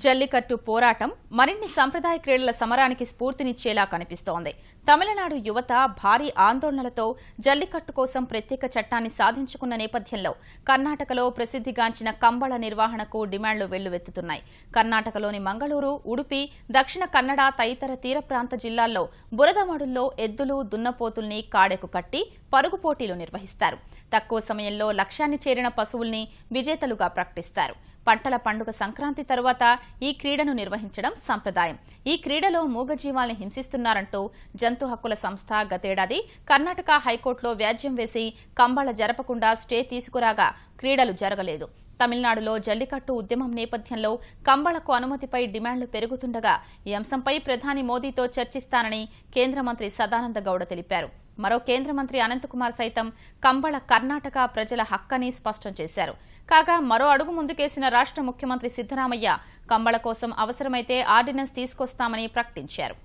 జల్లికట్టు పోరాటం మరిన్ని సంప్రదాయ క్రీడల సమరానికి స్ఫూర్తినిచ్చేలా కనిపిస్తోంది. తమిళనాడు యువత భారీ ఆందోళనలతో జల్లికట్టు కోసం ప్రత్యేక చట్టాన్ని సాధించుకున్న నేపథ్యంలో కర్ణాటకలో ప్రసిద్ధిగాంచిన కంబళ నిర్వహణకు డిమాండ్లు వెల్లువెత్తుతున్నాయి. కర్ణాటకలోని మంగళూరు, ఉడుపి, దక్షిణ కన్నడ తదితర తీర ప్రాంత జిల్లాల్లో బురదమడుల్లో ఎద్దులు, దున్నపోతుల్ని కాడెకు కట్టి పరుగు పోటీలు నిర్వహిస్తారు. తక్కువ సమయంలో లక్ష్యాన్ని చేరిన పశువుల్ని విజేతలుగా ప్రకటిస్తారు. పంటల పండుగ సంక్రాంతి తరువాత ఈ క్రీడను నిర్వహించడం సంప్రదాయం. ఈ క్రీడలో మూగజీవాల్ని హింసిస్తున్నారంటూ జంతు హక్కుల సంస్థ గతేడాది కర్ణాటక హైకోర్టులో వ్యాజ్యం వేసి కంబళ జరపకుండా స్టే తీసుకురాగా క్రీడలు జరగలేదు. తమిళనాడులో జల్లికట్టు ఉద్యమం నేపథ్యంలో కంబళకు అనుమతిపై డిమాండ్లు పెరుగుతుండగా ఈ అంశంపై ప్రధాని మోదీతో చర్చిస్తానని కేంద్ర మంత్రి సదానంద గౌడ తెలిపారు. మరో కేంద్ర మంత్రి అనంతకుమార్ సైతం కంబళ కర్ణాటక ప్రజల హక్కని స్పష్టం చేశారు. కాగా మరో అడుగు ముందుకేసిన రాష్ట్ర ముఖ్యమంత్రి సిద్దరామయ్య కంబళ కోసం అవసరమైతే ఆర్డినెన్స్ తీసుకొస్తామని ప్రకటించారు.